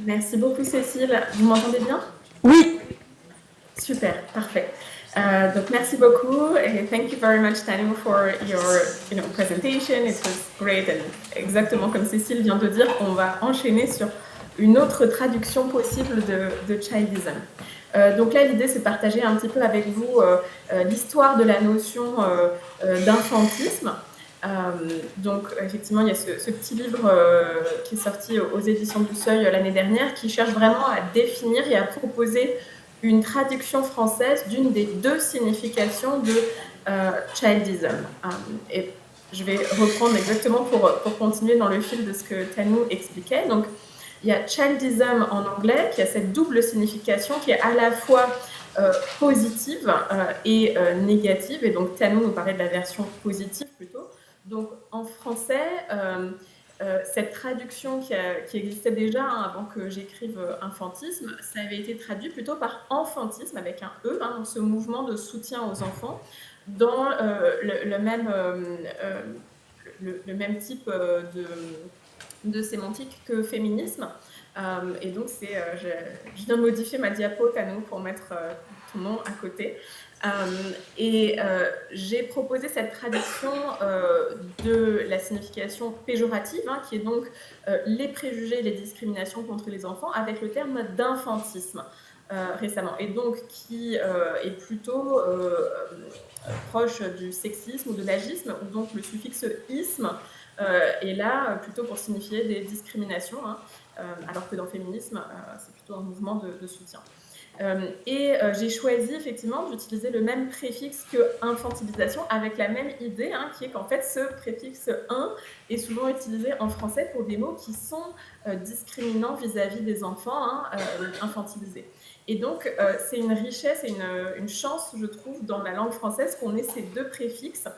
Merci beaucoup Cécile. Vous m'entendez bien? Oui, Super, parfait. Donc merci beaucoup et thank you very much Tanu for your presentation. It was great and exactement comme Cécile vient de dire, on va enchaîner sur une autre traduction possible de childism. Donc là l'idée c'est de partager un petit peu avec vous l'histoire de la notion d'infantisme. Donc effectivement il y a ce petit livre qui est sorti aux éditions du Seuil l'année dernière qui cherche vraiment à définir et à proposer une traduction française d'une des deux significations de childism. Et je vais reprendre exactement pour continuer dans le fil de ce que Tanu expliquait. Donc, il y a childism en anglais qui a cette double signification qui est à la fois positive et négative. Et donc, Tanu nous parlait de la version positive plutôt. Donc, en français, cette traduction qui existait déjà avant que j'écrive infantisme, ça avait été traduit plutôt par enfantisme avec un E, donc ce mouvement de soutien aux enfants, dans le même type de sémantique que féminisme. Et donc, je viens de modifier ma diapo, Tanu, pour mettre ton nom à côté. J'ai proposé cette traduction de la signification péjorative, qui est donc les préjugés et les discriminations contre les enfants, avec le terme d'infantisme récemment, et donc qui est plutôt proche du sexisme ou de l'agisme, où donc le suffixe isme est là plutôt pour signifier des discriminations, alors que dans le féminisme, c'est plutôt un mouvement de soutien. J'ai choisi effectivement d'utiliser le même préfixe que infantilisation avec la même idée, qui est qu'en fait ce préfixe un est souvent utilisé en français pour des mots qui sont discriminants vis-à-vis des enfants infantilisés. Et donc c'est une richesse et une chance, je trouve, dans la langue française qu'on ait ces deux préfixes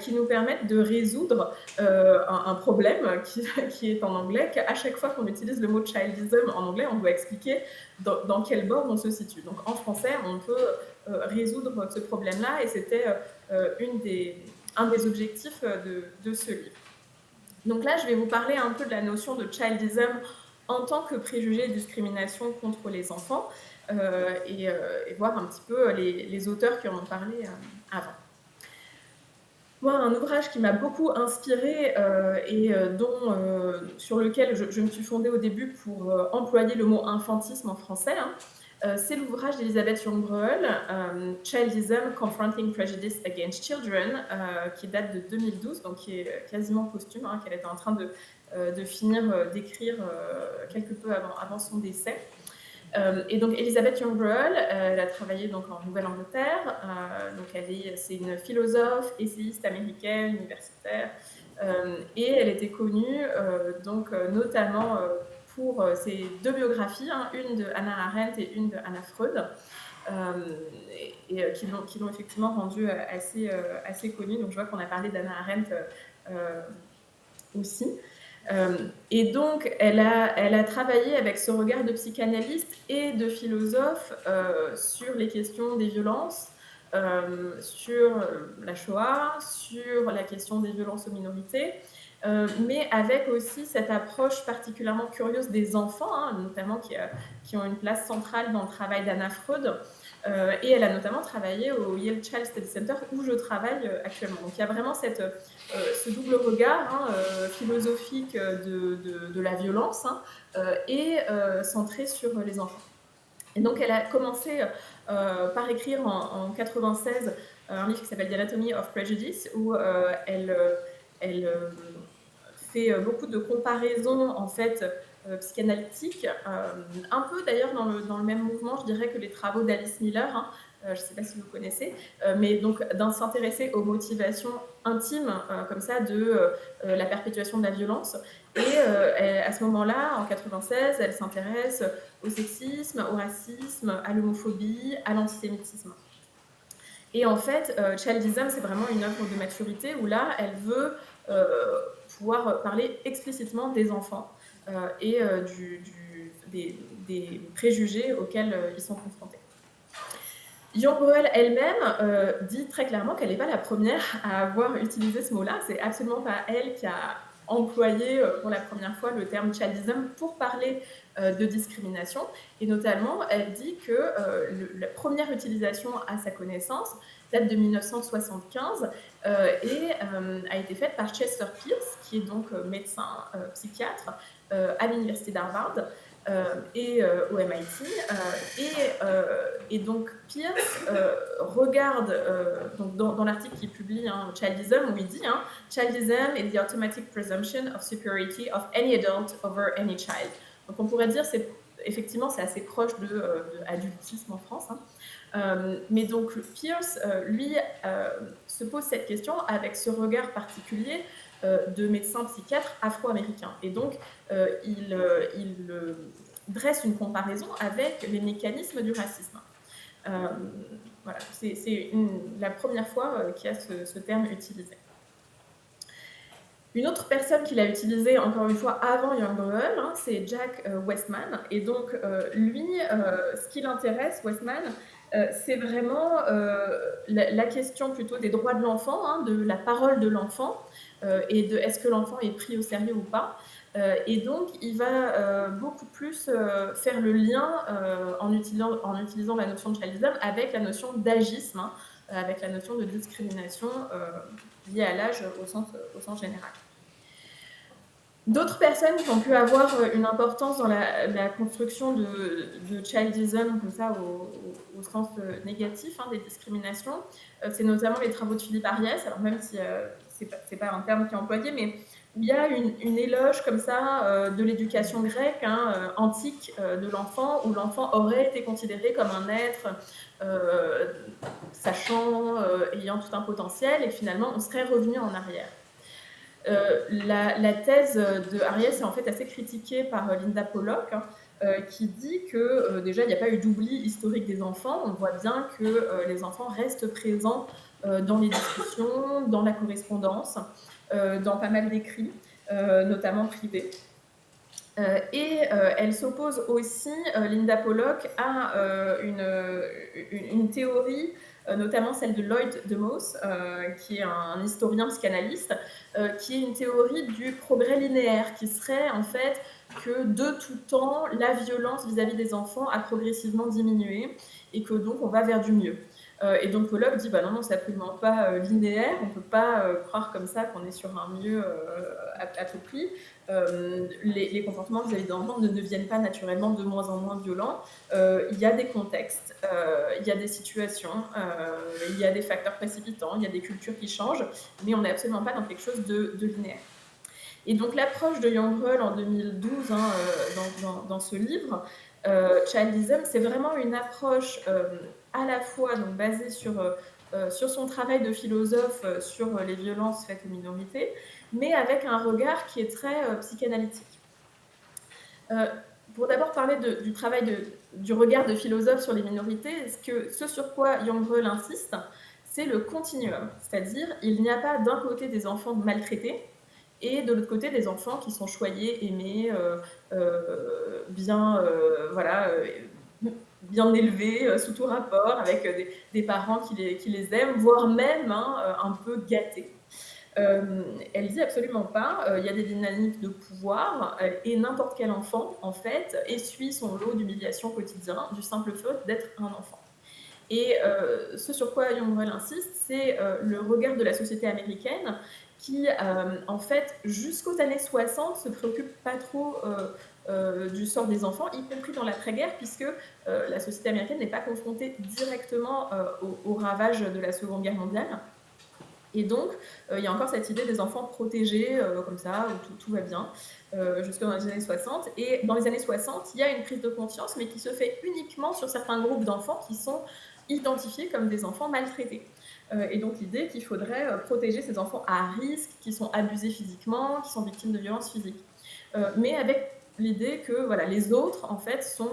qui nous permettent de résoudre un problème qui est en anglais, qu'à chaque fois qu'on utilise le mot childism en anglais, on doit expliquer dans quel bord on se situe. Donc en français, on peut résoudre ce problème-là, et c'était un des objectifs de ce livre. Donc là, je vais vous parler un peu de la notion de childism en tant que préjugé et discrimination contre les enfants, et voir un petit peu les auteurs qui en ont parlé avant. Moi, un ouvrage qui m'a beaucoup inspirée sur lequel je me suis fondée au début pour employer le mot infantisme en français, c'est l'ouvrage d'Elisabeth Young-Bruel, Childism, Confronting Prejudice Against Children, qui date de 2012, donc qui est quasiment posthume, qu'elle était en train de finir d'écrire quelque peu avant son décès. Et donc Elisabeth Young-Bruel, elle a travaillé donc en Nouvelle-Angleterre, donc c'est une philosophe, essayiste américaine, universitaire, et elle était connue notamment pour ses deux biographies, une de Hannah Arendt et une de Anna Freud, qui l'ont effectivement rendue assez connue. Donc je vois qu'on a parlé d'Hannah Arendt aussi. Et donc, elle a travaillé avec ce regard de psychanalyste et de philosophe sur les questions des violences, sur la Shoah, sur la question des violences aux minorités, mais avec aussi cette approche particulièrement curieuse des enfants, notamment qui ont une place centrale dans le travail d'Anna Freud. Et elle a notamment travaillé au Yale Child Study Center où je travaille actuellement. Donc il y a vraiment ce double regard philosophique de la violence et centré sur les enfants. Et donc elle a commencé par écrire en 96 un livre qui s'appelle The Anatomy of Prejudice, où elle fait beaucoup de comparaisons en fait psychanalytiques, un peu d'ailleurs dans le même mouvement, je dirais, que les travaux d'Alice Miller, je ne sais pas si vous connaissez, mais donc s'intéresser aux motivations intimes comme ça de la perpétuation de la violence. Et à ce moment-là, en 96, elle s'intéresse au sexisme, au racisme, à l'homophobie, à l'antisémitisme. Et en fait, Childism, c'est vraiment une œuvre de maturité où là, elle veut pouvoir parler explicitement des enfants et des préjugés auxquels ils sont confrontés. Young-Bruel elle-même dit très clairement qu'elle n'est pas la première à avoir utilisé ce mot-là. C'est absolument pas elle qui a employé pour la première fois le terme childism pour parler de discrimination. Et notamment, elle dit que la première utilisation à sa connaissance date de 1975 et a été faite par Chester Pierce, qui est donc médecin psychiatre à l'université d'Harvard et au MIT. Et donc Pierce regarde, donc dans l'article qu'il publie, Childism, où il dit Childism is the automatic presumption of superiority of any adult over any child. Donc on pourrait dire, effectivement, c'est assez proche de adultisme en France. Mais donc Pierce, lui, se pose cette question avec ce regard particulier de médecin psychiatre afro-américain. Et donc, il dresse une comparaison avec les mécanismes du racisme. Voilà, c'est la première fois qu'il y a ce terme utilisé. Une autre personne qui l'a utilisé, encore une fois, avant Young Bruel, c'est Jack Westman. Et donc, lui, ce qui l'intéresse, Westman, c'est vraiment la question plutôt des droits de l'enfant, de la parole de l'enfant, et de est-ce que l'enfant est pris au sérieux ou pas. Et donc, il va beaucoup plus faire le lien en utilisant la notion de childism avec la notion d'agisme, avec la notion de discrimination liée à l'âge au sens général. D'autres personnes qui ont pu avoir une importance dans la construction de childism, comme ça, au sens négatif des discriminations, c'est notamment les travaux de Philippe Ariès, alors même si c'est pas un terme qui est employé, mais il y a une éloge comme ça de l'éducation grecque antique de l'enfant, où l'enfant aurait été considéré comme un être sachant, ayant tout un potentiel, et finalement on serait revenu en arrière. La thèse de Ariès est en fait assez critiquée par Linda Pollock, qui dit que déjà il n'y a pas eu d'oubli historique des enfants. On voit bien que les enfants restent présents dans les discussions, dans la correspondance, dans pas mal d'écrits, notamment privés. Et elle s'oppose aussi, Linda Pollock, à une théorie, notamment celle de Lloyd DeMose, qui est un historien psychanalyste, qui est une théorie du progrès linéaire, qui serait en fait que de tout temps, la violence vis-à-vis des enfants a progressivement diminué et que donc on va vers du mieux. Et donc Pollock dit non, c'est absolument pas linéaire, on ne peut pas croire comme ça qu'on est sur un mieux à tout prix. Les comportements vis-à-vis des enfants ne deviennent pas naturellement de moins en moins violents. Il y a des contextes, il y a des situations, il y a des facteurs précipitants, il y a des cultures qui changent, mais on n'est absolument pas dans quelque chose de linéaire. Et donc l'approche de Young Bruel en 2012 dans ce livre, Childism, c'est vraiment une approche à la fois donc, basée sur son travail de philosophe sur les violences faites aux minorités, mais avec un regard qui est très psychanalytique. Pour d'abord parler du travail du regard de philosophe sur les minorités, ce sur quoi Young Bruel insiste, c'est le continuum. C'est-à-dire, il n'y a pas d'un côté des enfants maltraités, et de l'autre côté des enfants qui sont choyés, aimés, bien élevés, sous tout rapport, avec des parents qui les aiment, voire même un peu gâtés. Elle dit absolument pas, il y a des dynamiques de pouvoir, et n'importe quel enfant, en fait, essuie son lot d'humiliation quotidien du simple fait d'être un enfant. Et ce sur quoi Young Bruel insiste, c'est le regard de la société américaine qui, en fait, jusqu'aux années 60, se préoccupe pas trop du sort des enfants, y compris dans l'après-guerre, puisque la société américaine n'est pas confrontée directement aux ravages de la Seconde Guerre mondiale. Et donc, il y a encore cette idée des enfants protégés, comme ça, où tout va bien, jusque dans les années 60. Et dans les années 60, il y a une prise de conscience, mais qui se fait uniquement sur certains groupes d'enfants qui sont identifiés comme des enfants maltraités. Et donc l'idée qu'il faudrait protéger ces enfants à risque, qui sont abusés physiquement, qui sont victimes de violences physiques. Mais avec l'idée que les autres, en fait, sont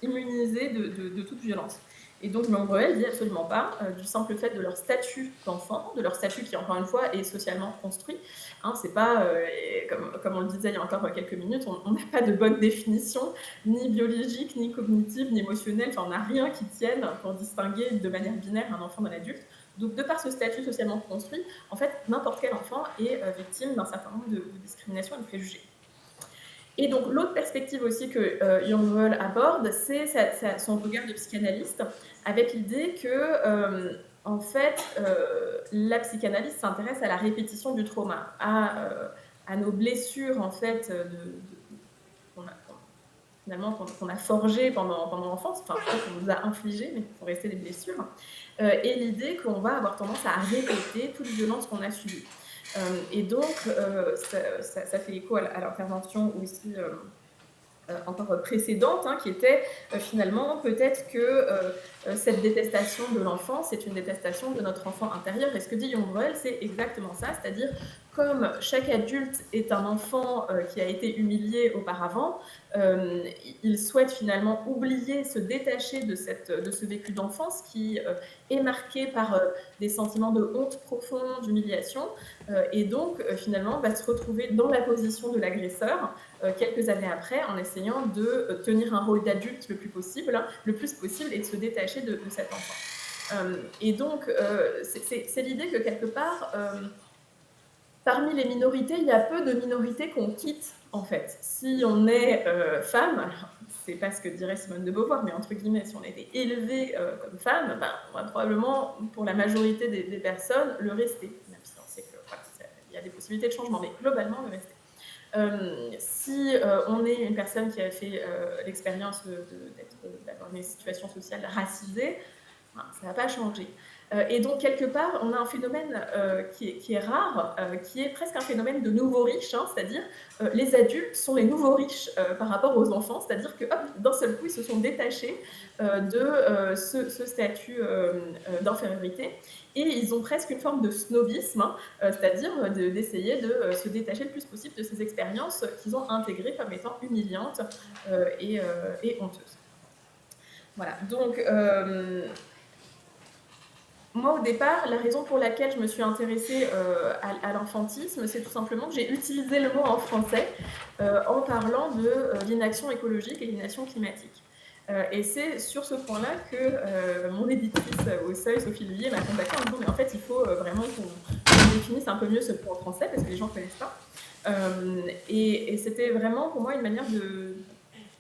immunisés de toute violence. Et donc Young Bruel dit absolument pas, du simple fait de leur statut d'enfant, de leur statut qui, encore une fois, est socialement construit. C'est pas, comme on le disait il y a encore quelques minutes, on n'a pas de bonne définition, ni biologique, ni cognitive, ni émotionnelle. Enfin, on n'a rien qui tienne pour distinguer de manière binaire un enfant d'un adulte. Donc, de par ce statut socialement construit, en fait, n'importe quel enfant est victime d'un certain nombre de discriminations et de préjugés. Et donc, l'autre perspective aussi que Young aborde, c'est son regard de psychanalyste, avec l'idée que, en fait, la psychanalyse s'intéresse à la répétition du trauma, à nos blessures, en fait, qu'on a, finalement, qu'on a forgées pendant l'enfance, enfin, qu'on nous a infligées, mais qui sont restées des blessures, et l'idée qu'on va avoir tendance à répéter toute violence qu'on a subie. Et donc, ça fait écho à l'intervention aussi encore précédente, qui était finalement peut-être que cette détestation de l'enfant, c'est une détestation de notre enfant intérieur. Et ce que dit Young, c'est exactement ça, c'est-à-dire comme chaque adulte est un enfant qui a été humilié auparavant, il souhaite finalement oublier, se détacher de ce vécu d'enfance qui est marqué par des sentiments de honte profonde, d'humiliation, et donc finalement va se retrouver dans la position de l'agresseur quelques années après en essayant de tenir un rôle d'adulte le plus possible et de se détacher de cet enfant. Et donc c'est l'idée que quelque part parmi les minorités, il y a peu de minorités qu'on quitte, en fait. Si on est femme, alors c'est pas ce que dirait Simone de Beauvoir, mais entre guillemets, si on a été élevé comme femme, ben, on va probablement, pour la majorité des personnes, le rester. Même si on sait qu'il y a des possibilités de changement, mais globalement, le rester. Si on est une personne qui a fait l'expérience d'avoir une situation sociale racisée, ben, ça ne va pas changer. Et donc, quelque part, on a un phénomène qui est rare, qui est presque un phénomène de nouveaux riches, c'est-à-dire les adultes sont les nouveaux riches par rapport aux enfants, c'est-à-dire que d'un seul coup, ils se sont détachés de ce statut d'infériorité, et ils ont presque une forme de snobisme, c'est-à-dire d'essayer de se détacher le plus possible de ces expériences qu'ils ont intégrées comme étant humiliantes et honteuses. Voilà, donc moi, au départ, la raison pour laquelle je me suis intéressée à l'enfantisme, c'est tout simplement que j'ai utilisé le mot en français en parlant de l'inaction écologique et l'inaction climatique. Et c'est sur ce point-là que mon éditrice au Seuil, Sophie Lhuillier, m'a contactée en me disant mais en fait, il faut vraiment qu'on définisse un peu mieux ce mot en français parce que les gens ne connaissent pas. Et c'était vraiment pour moi une manière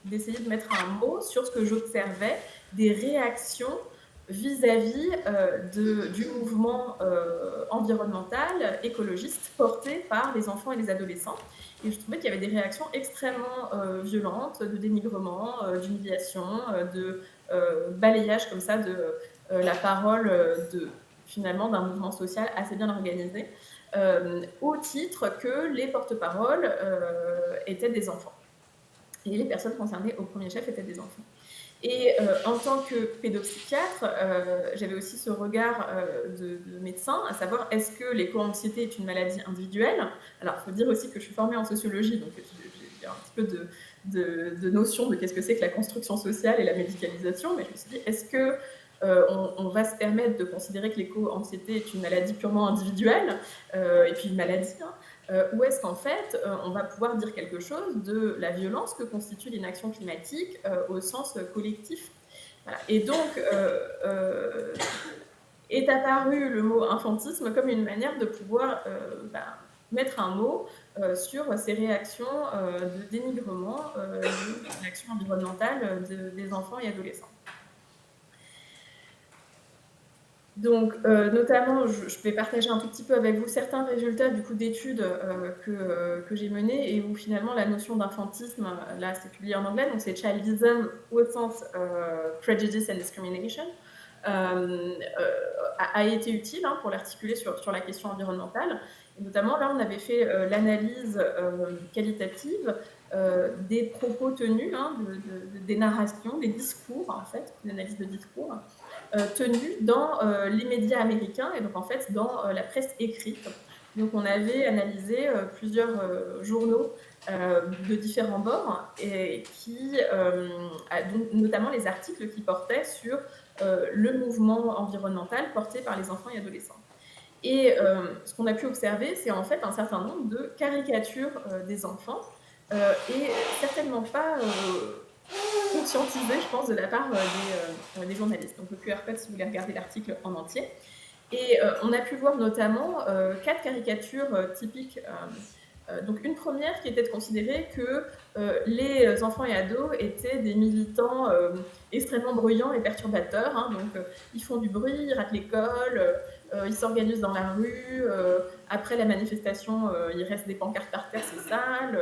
d'essayer de mettre un mot sur ce que j'observais des réactions vis-à-vis du mouvement environnemental, écologiste, porté par les enfants et les adolescents. Et je trouvais qu'il y avait des réactions extrêmement violentes, de dénigrement, d'humiliation, de balayage comme ça de la parole finalement d'un mouvement social assez bien organisé, au titre que les porte-paroles étaient des enfants. Et les personnes concernées au premier chef étaient des enfants. Et en tant que pédopsychiatre, j'avais aussi ce regard de médecin, à savoir est-ce que l'éco-anxiété est une maladie individuelle? Alors, il faut dire aussi que je suis formée en sociologie, donc j'ai un petit peu de notion de qu'est-ce que c'est que la construction sociale et la médicalisation, mais je me suis dit, est-ce que on va se permettre de considérer que l'éco-anxiété est une maladie purement individuelle, et puis une maladie, ou est-ce qu'en fait, on va pouvoir dire quelque chose de la violence que constitue l'inaction climatique au sens collectif. Voilà. Et donc, est apparu le mot infantisme comme une manière de pouvoir mettre un mot sur ces réactions de dénigrement de l'action environnementale des enfants et adolescents. Donc, notamment, je vais partager un tout petit peu avec vous certains résultats du coup d'études que j'ai menées et où finalement la notion d'infantisme, là c'est publié en anglais, donc c'est Childism Without Prejudice and Discrimination, a été utile pour l'articuler sur la question environnementale. Et notamment, là, on avait fait l'analyse qualitative des propos tenus, des narrations, des discours, en fait, une analyse de discours, tenus dans les médias américains et donc en fait dans la presse écrite. Donc on avait analysé plusieurs journaux de différents bords et qui, donc, notamment les articles qui portaient sur le mouvement environnemental porté par les enfants et adolescents. Et ce qu'on a pu observer, c'est en fait un certain nombre de caricatures des enfants et certainement pas conscientisées, je pense, de la part des journalistes. Donc le QR code si vous voulez regarder l'article en entier. Et on a pu voir notamment 4 caricatures typiques. Donc une première qui était de considérer que les enfants et ados étaient des militants extrêmement bruyants et perturbateurs, hein. Donc ils font du bruit, ils ratent l'école, ils s'organisent dans la rue, après la manifestation, il reste des pancartes par terre, c'est sale.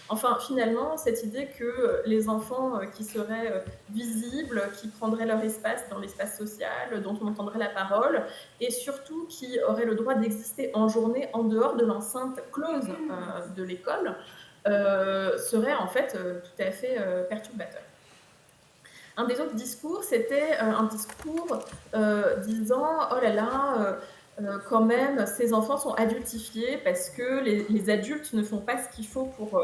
Enfin, finalement, cette idée que les enfants qui seraient visibles, qui prendraient leur espace dans l'espace social, dont on entendrait la parole, et surtout qui auraient le droit d'exister en journée en dehors de l'enceinte close de l'école, serait en fait tout à fait perturbateur. Un des autres discours, c'était un discours disant « Oh là là, quand même, ces enfants sont adultifiés parce que les adultes ne font pas ce qu'il faut pour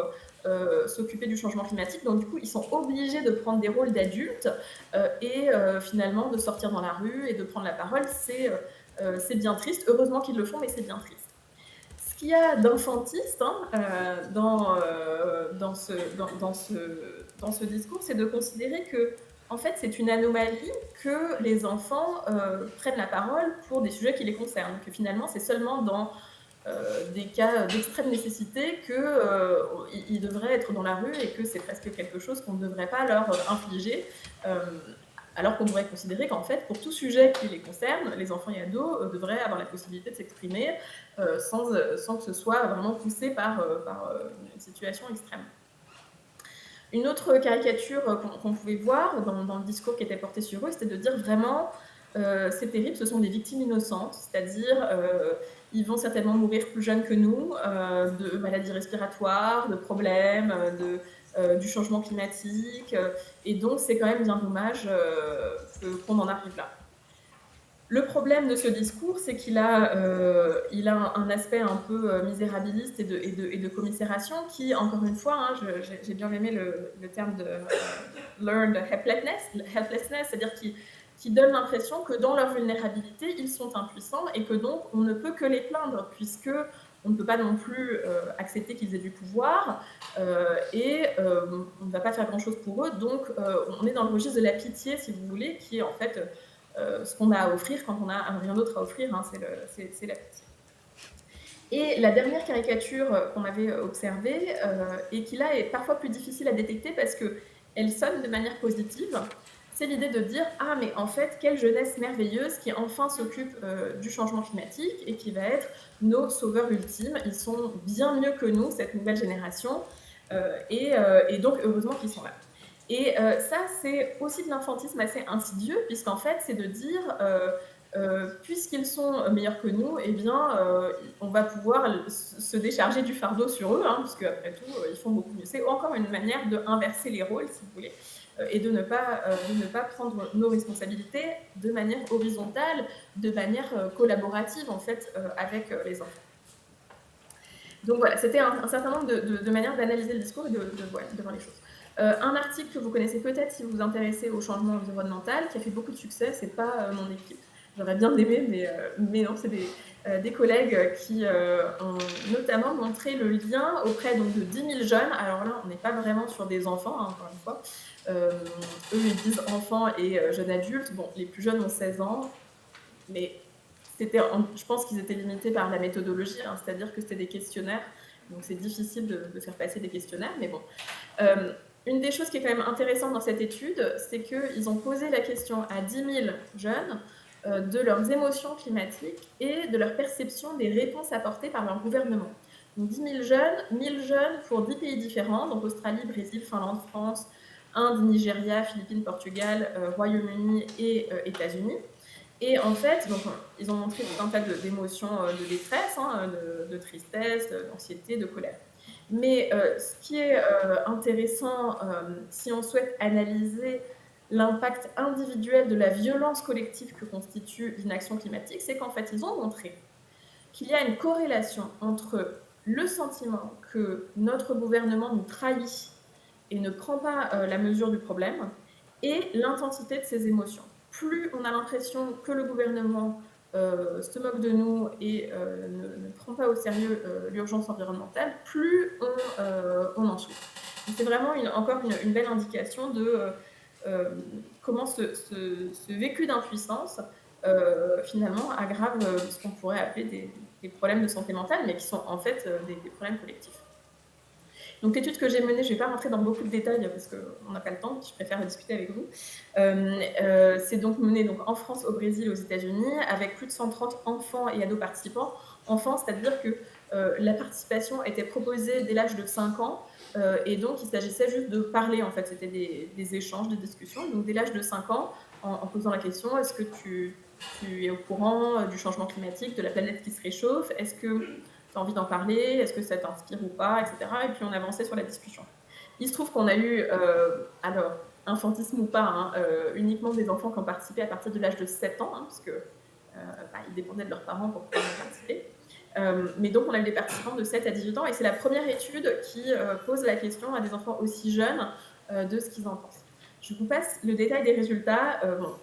s'occuper du changement climatique. Donc du coup, ils sont obligés de prendre des rôles d'adultes et finalement de sortir dans la rue et de prendre la parole. C'est bien triste. Heureusement qu'ils le font, mais c'est bien triste. » Ce qu'il y a d'infantiste hein, dans ce discours, c'est de considérer que en fait, c'est une anomalie que les enfants prennent la parole pour des sujets qui les concernent, que finalement, c'est seulement dans des cas d'extrême nécessité qu'ils devraient être dans la rue et que c'est presque quelque chose qu'on ne devrait pas leur infliger, alors qu'on pourrait considérer qu'en fait, pour tout sujet qui les concerne, les enfants et ados devraient avoir la possibilité de s'exprimer sans que ce soit vraiment poussé par une situation extrême. Une autre caricature qu'on pouvait voir dans le discours qui était porté sur eux, c'était de dire vraiment c'est terrible, ce sont des victimes innocentes, c'est-à-dire ils vont certainement mourir plus jeunes que nous, de maladies respiratoires, de problèmes, du changement climatique, et donc c'est quand même bien dommage qu'on en arrive là. Le problème de ce discours, c'est qu'il a un aspect un peu misérabiliste et de commisération qui, encore une fois, hein, j'ai bien aimé le terme de learned helplessness, c'est-à-dire qui donne l'impression que dans leur vulnérabilité, ils sont impuissants et que donc on ne peut que les plaindre, puisque on ne peut pas non plus accepter qu'ils aient du pouvoir et on ne va pas faire grand-chose pour eux. Donc on est dans le registre de la pitié, si vous voulez, qui est en fait ce qu'on a à offrir quand on n'a rien d'autre à offrir, hein, c'est la pitié. Et la dernière caricature qu'on avait observée, et qui là est parfois plus difficile à détecter parce qu'elle sonne de manière positive, c'est l'idée de dire « Ah, mais en fait, quelle jeunesse merveilleuse qui enfin s'occupe du changement climatique et qui va être nos sauveurs ultimes. Ils sont bien mieux que nous, cette nouvelle génération, et donc heureusement qu'ils sont là. » Et ça, c'est aussi de l'infantisme assez insidieux, puisqu'en fait, c'est de dire puisqu'ils sont meilleurs que nous, eh bien, on va pouvoir se décharger du fardeau sur eux, hein, parce qu'après tout, ils font beaucoup mieux. C'est encore une manière d'inverser les rôles, si vous voulez, et de ne pas prendre nos responsabilités de manière horizontale, de manière collaborative, en fait, avec les enfants. Donc voilà, c'était un certain nombre de manières d'analyser le discours et de voir les choses. Un article que vous connaissez peut-être si vous vous intéressez au changement environnemental, qui a fait beaucoup de succès, c'est pas mon équipe. J'aurais bien aimé, mais non, c'est des collègues qui ont notamment montré le lien auprès donc, de 10 000 jeunes. Alors là, on n'est pas vraiment sur des enfants, hein, encore une fois. Eux, ils disent enfants et jeunes adultes. Bon, les plus jeunes ont 16 ans, mais je pense qu'ils étaient limités par la méthodologie, hein, c'est-à-dire que c'était des questionnaires, donc c'est difficile de faire passer des questionnaires, mais bon. Une des choses qui est quand même intéressante dans cette étude, c'est qu'ils ont posé la question à 10 000 jeunes de leurs émotions climatiques et de leur perception des réponses apportées par leur gouvernement. Donc 10 000 jeunes, 1000 jeunes pour 10 pays différents, donc Australie, Brésil, Finlande, France, Inde, Nigeria, Philippines, Portugal, Royaume-Uni et États-Unis. Et en fait, donc, ils ont montré tout un tas d'émotions de détresse, hein, de tristesse, d'anxiété, de colère. Mais ce qui est intéressant, si on souhaite analyser l'impact individuel de la violence collective que constitue l'inaction climatique, c'est qu'en fait, ils ont montré qu'il y a une corrélation entre le sentiment que notre gouvernement nous trahit et ne prend pas la mesure du problème et l'intensité de ses émotions. Plus on a l'impression que le gouvernement se moque de nous et ne prend pas au sérieux l'urgence environnementale, plus on en souffre. C'est vraiment encore une belle indication de comment ce vécu d'impuissance finalement aggravent ce qu'on pourrait appeler des problèmes de santé mentale, mais qui sont en fait des problèmes collectifs. Donc l'étude que j'ai menée, je ne vais pas rentrer dans beaucoup de détails parce qu'on n'a pas le temps, je préfère discuter avec vous. C'est donc menée donc, en France, au Brésil, aux États-Unis, avec plus de 130 enfants et ados participants. Enfants, c'est-à-dire que la participation était proposée dès l'âge de 5 ans, et donc il s'agissait juste de parler, en fait, c'était des échanges, des discussions. Donc dès l'âge de 5 ans, en posant la question, est-ce que tu es au courant du changement climatique, de la planète qui se réchauffe? Est-ce que tu as envie d'en parler? Est-ce que ça t'inspire ou pas? Etc. Et puis on avançait sur la discussion. Il se trouve qu'on a eu, alors, infantisme ou pas, hein, uniquement des enfants qui ont participé à partir de l'âge de 7 ans, hein, parce que ils dépendaient de leurs parents pour pouvoir participer. Mais donc on a eu des participants de 7 à 18 ans, et c'est la première étude qui pose la question à des enfants aussi jeunes de ce qu'ils en pensent. Je vous passe le détail des résultats. Bon,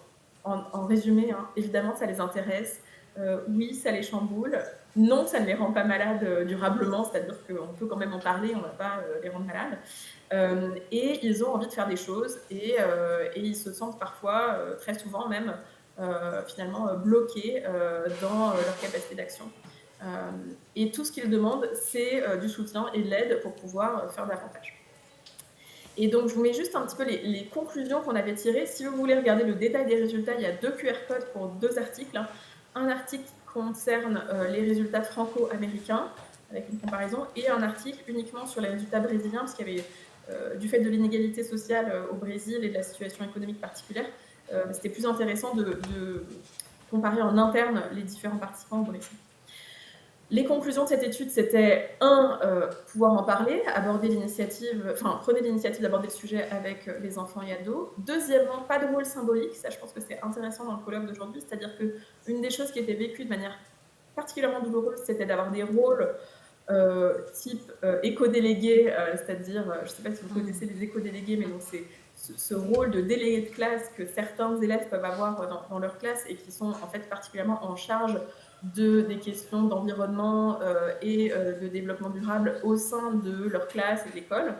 en résumé, hein, évidemment, ça les intéresse. Oui, ça les chamboule. Non, ça ne les rend pas malades durablement, c'est-à-dire qu'on peut quand même en parler, on ne va pas les rendre malades. Et ils ont envie de faire des choses, et ils se sentent parfois, très souvent même, finalement bloqués dans leur capacité d'action. Et tout ce qu'ils demandent, c'est du soutien et de l'aide pour pouvoir faire davantage. Et donc, je vous mets juste un petit peu les conclusions qu'on avait tirées. Si vous voulez regarder le détail des résultats, il y a 2 QR codes pour 2 articles. Un article qui concerne les résultats franco-américains, avec une comparaison, et un article uniquement sur les résultats brésiliens, parce qu'il y avait, du fait de l'inégalité sociale au Brésil et de la situation économique particulière, c'était plus intéressant de comparer en interne les différents participants au Brésil. Les conclusions de cette étude, c'était pouvoir en parler, prenez l'initiative d'aborder le sujet avec les enfants et ados. Deuxièmement, pas de rôle symbolique, ça je pense que c'est intéressant dans le colloque d'aujourd'hui, c'est-à-dire qu'une des choses qui était vécue de manière particulièrement douloureuse, c'était d'avoir des rôles type éco-délégué, c'est-à-dire, je ne sais pas si vous connaissez les éco-délégués, mais donc c'est ce rôle de délégué de classe que certains élèves peuvent avoir dans leur classe, et qui sont en fait particulièrement en charge des questions d'environnement et de développement durable au sein de leur classe et de l'école.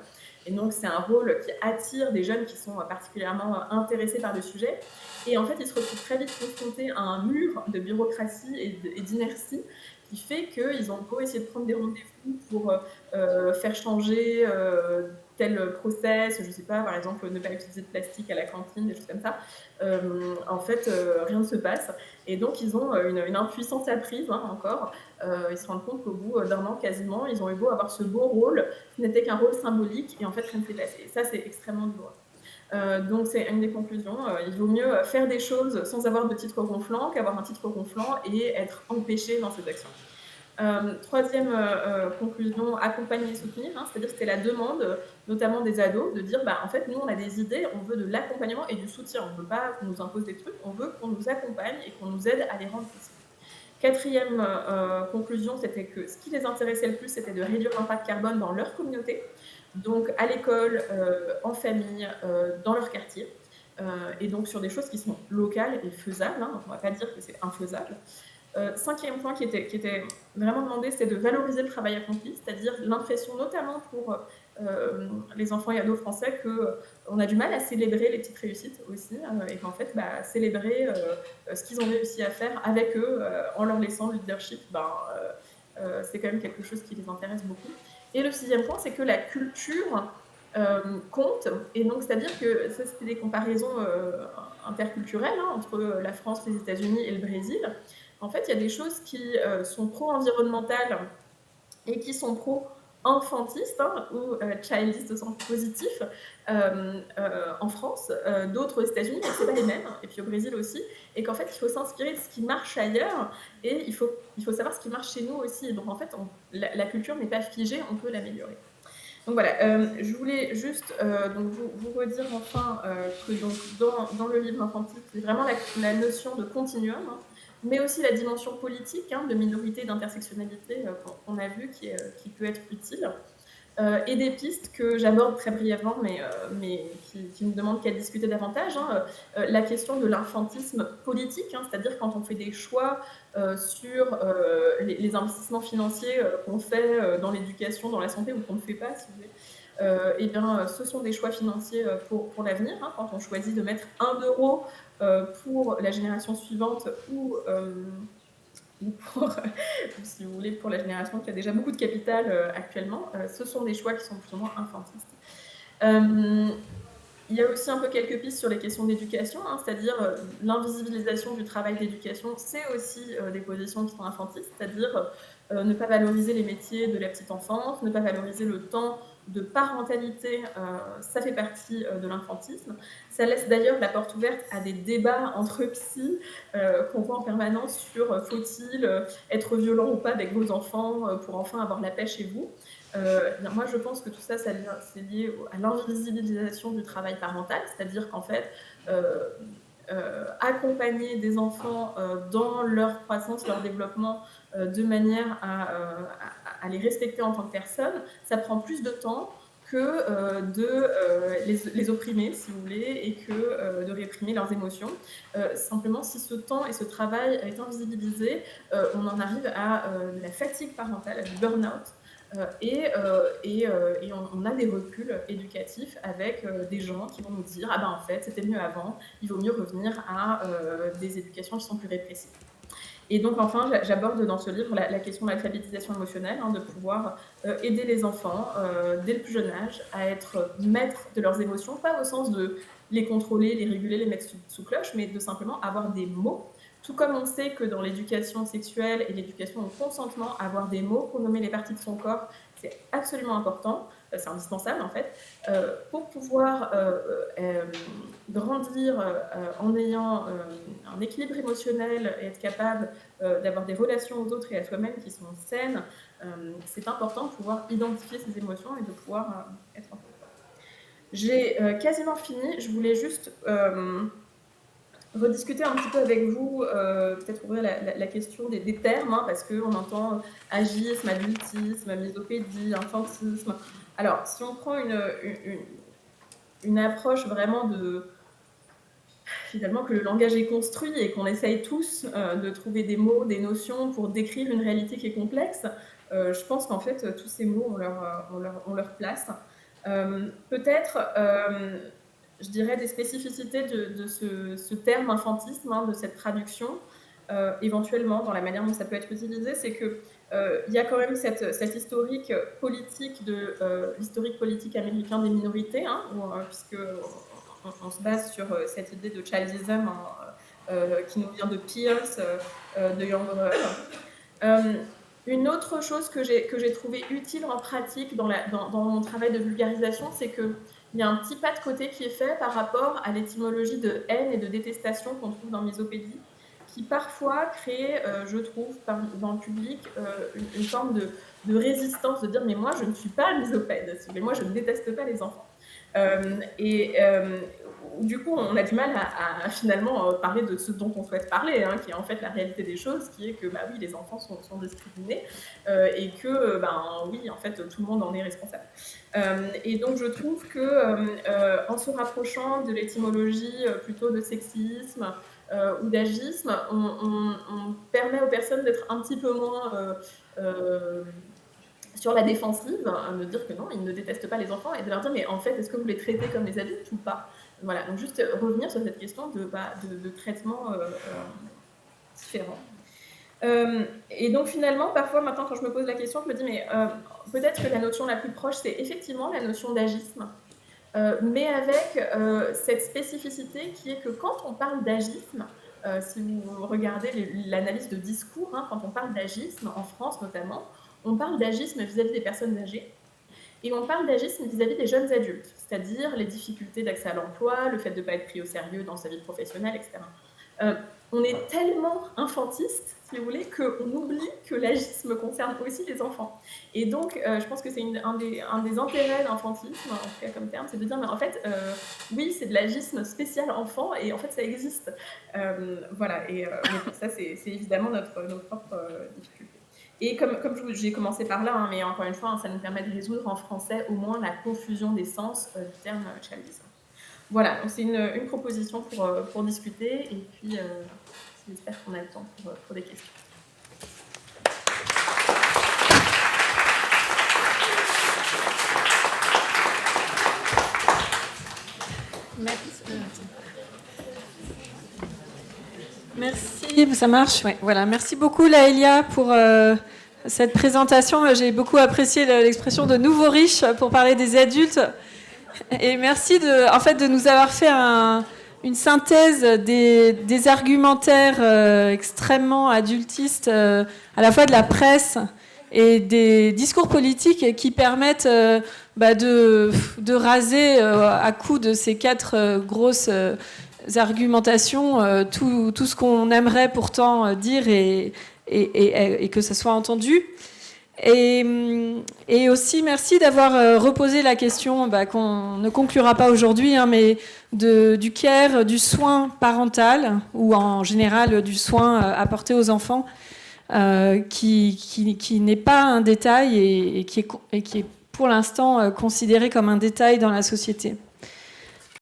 Et donc, c'est un rôle qui attire des jeunes qui sont particulièrement intéressés par le sujet. Et en fait, ils se retrouvent très vite confrontés à un mur de bureaucratie et d'inertie qui fait qu'ils ont beau essayer de prendre des rendez-vous pour faire changer tel process, je ne sais pas, par exemple, ne pas utiliser de plastique à la cantine, des choses comme ça. En fait, rien ne se passe. Et donc, ils ont une impuissance apprise, hein, encore. Ils se rendent compte qu'au bout d'un an, quasiment, ils ont eu beau avoir ce beau rôle, qui n'était qu'un rôle symbolique, et en fait, rien ne s'est passé. Et ça, c'est extrêmement douloureux. Donc, c'est une des conclusions. Il vaut mieux faire des choses sans avoir de titre ronflant qu'avoir un titre ronflant et être empêché dans ses actions. Troisième conclusion, accompagner et soutenir, hein, c'est-à-dire que c'était la demande, notamment des ados, de dire en fait, nous, on a des idées, on veut de l'accompagnement et du soutien. On ne veut pas qu'on nous impose des trucs, on veut qu'on nous accompagne et qu'on nous aide à les rendre possibles. Quatrième conclusion, c'était que ce qui les intéressait le plus, c'était de réduire l'impact carbone dans leur communauté, donc à l'école, en famille, dans leur quartier, et donc sur des choses qui sont locales et faisables, hein, on ne va pas dire que c'est infaisable. Cinquième point qui était vraiment demandé, c'est de valoriser le travail accompli, c'est-à-dire l'impression, notamment pour les enfants et ados français, qu'on a du mal à célébrer les petites réussites aussi, et qu'en fait, célébrer ce qu'ils ont réussi à faire avec eux, en leur laissant le leadership, c'est quand même quelque chose qui les intéresse beaucoup. Et le sixième point, c'est que la culture compte, et donc c'est-à-dire que ça, c'était des comparaisons interculturelles, hein, entre la France, les États-Unis et le Brésil. En fait, il y a des choses qui sont pro-environnementales et qui sont pro-enfantistes, hein, ou childistes au sens positif en France, d'autres aux États-Unis, mais ce pas les mêmes, et puis au Brésil aussi, et qu'en fait, il faut s'inspirer de ce qui marche ailleurs, et il faut savoir ce qui marche chez nous aussi. Et donc en fait, la culture n'est pas figée, on peut l'améliorer. Donc voilà, je voulais juste donc vous redire enfin que donc, dans le livre Infantile, c'est vraiment la notion de continuum, hein, mais aussi la dimension politique, hein, de minorité et d'intersectionnalité qu'on a vu qui peut être utile, et des pistes que j'aborde très brièvement, mais qui me demandent qu'à discuter davantage, hein, la question de l'infantisme politique, hein, c'est-à-dire quand on fait des choix sur les investissements financiers qu'on fait dans l'éducation, dans la santé, ou qu'on ne fait pas, si vous voulez. eh bien, ce sont des choix financiers pour l'avenir, hein, quand on choisit de mettre 1 € pour la génération suivante ou pour, si vous voulez, pour la génération qui a déjà beaucoup de capital actuellement, ce sont des choix qui sont plus ou moins infantistes. Il y a aussi un peu quelques pistes sur les questions d'éducation, hein, c'est-à-dire l'invisibilisation du travail d'éducation, c'est aussi des positions qui sont infantistes, c'est-à-dire ne pas valoriser les métiers de la petite enfance, ne pas valoriser le temps de parentalité, ça fait partie de l'infantisme. Ça laisse d'ailleurs la porte ouverte à des débats entre psy qu'on voit en permanence sur faut-il être violent ou pas avec vos enfants pour enfin avoir la paix chez vous. Moi, je pense que tout ça, c'est lié à l'invisibilisation du travail parental, c'est-à-dire qu'en fait, accompagner des enfants dans leur croissance, leur développement, de manière à les respecter en tant que personnes, ça prend plus de temps que de les opprimer, si vous voulez, et que de réprimer leurs émotions. Simplement, si ce temps et ce travail est invisibilisé, on en arrive à la fatigue parentale, à du burn-out. On a des reculs éducatifs avec des gens qui vont nous dire « Ah ben en fait, c'était mieux avant, il vaut mieux revenir à des éducations qui sont plus répressives ». Et donc enfin, j'aborde dans ce livre la question de l'alphabétisation émotionnelle, hein, de pouvoir aider les enfants dès le plus jeune âge à être maîtres de leurs émotions, pas au sens de les contrôler, les réguler, les mettre sous cloche, mais de simplement avoir des mots. Tout comme on sait que dans l'éducation sexuelle et l'éducation au consentement, avoir des mots pour nommer les parties de son corps, c'est absolument important, c'est indispensable en fait, pour pouvoir grandir en ayant un équilibre émotionnel et être capable d'avoir des relations aux autres et à soi-même qui sont saines, c'est important de pouvoir identifier ses émotions et de pouvoir être en contrôle. J'ai quasiment fini, je voulais juste rediscuter un petit peu avec vous, peut-être ouvrir la question des termes, hein, parce qu'on entend agisme, adultisme, misopédie, infantisme. Alors, si on prend une approche vraiment finalement que le langage est construit et qu'on essaye tous de trouver des mots, des notions pour décrire une réalité qui est complexe, je pense qu'en fait, tous ces mots ont leur place. Peut-être je dirais, des spécificités de ce terme infantisme, hein, de cette traduction, éventuellement, dans la manière dont ça peut être utilisé, c'est qu'il y a quand même cette historique politique l'historique politique américain des minorités, hein, puisque on se base sur cette idée de childism, hein, qui nous vient de Pierce, de Young Röll. Une autre chose que j'ai trouvé utile en pratique dans mon travail de vulgarisation, c'est qu'il y a un petit pas de côté qui est fait par rapport à l'étymologie de haine et de détestation qu'on trouve dans misopédie, qui parfois crée, je trouve, dans le public, une forme de résistance, de dire « mais moi, je ne suis pas misopède, mais moi, je ne déteste pas les enfants ». Du coup, on a du mal à finalement parler de ce dont on souhaite parler, hein, qui est en fait la réalité des choses, qui est que bah oui, les enfants sont discriminés et que oui, en fait, tout le monde en est responsable. Et donc, je trouve que en se rapprochant de l'étymologie plutôt de sexisme ou d'agisme, on permet aux personnes d'être un petit peu moins sur la défensive, de dire que non, ils ne détestent pas les enfants, et de leur dire, mais en fait, est-ce que vous les traitez comme des adultes ou pas? Voilà, donc juste revenir sur cette question de traitement différent. Et donc finalement, parfois, maintenant, quand je me pose la question, je me dis, mais peut-être que la notion la plus proche, c'est effectivement la notion d'agisme, mais avec cette spécificité qui est que quand on parle d'agisme, si vous regardez l'analyse de discours, hein, quand on parle d'agisme, en France notamment, on parle d'agisme vis-à-vis des personnes âgées, et on parle d'agisme vis-à-vis des jeunes adultes, c'est-à-dire les difficultés d'accès à l'emploi, le fait de ne pas être pris au sérieux dans sa vie professionnelle, etc. On est tellement infantiste, si vous voulez, qu'on oublie que l'agisme concerne aussi les enfants. Et donc, je pense que c'est un des intérêts de l'infantisme, en tout cas comme terme, c'est de dire, mais en fait, oui, c'est de l'agisme spécial enfant, et en fait, ça existe. Voilà, et ça, c'est évidemment notre propre difficulté. Et comme j'ai commencé par là, hein, mais encore une fois, hein, ça nous permet de résoudre en français au moins la confusion des sens du terme childisme. Voilà, donc c'est une proposition pour discuter, et puis j'espère qu'on a le temps pour des questions. Merci, ça marche. Ouais, voilà. Merci beaucoup Laëlia pour cette présentation. J'ai beaucoup apprécié l'expression de nouveaux riches pour parler des adultes. Et merci de nous avoir fait une synthèse des argumentaires extrêmement adultistes, à la fois de la presse et des discours politiques qui permettent de raser à coup de ces 4 grosses argumentations tout ce qu'on aimerait pourtant dire et que ça soit entendu. Et aussi merci d'avoir reposé la question qu'on ne conclura pas aujourd'hui, mais du care, du soin parental, ou en général du soin apporté aux enfants, qui n'est pas un détail et qui est pour l'instant considéré comme un détail dans la société.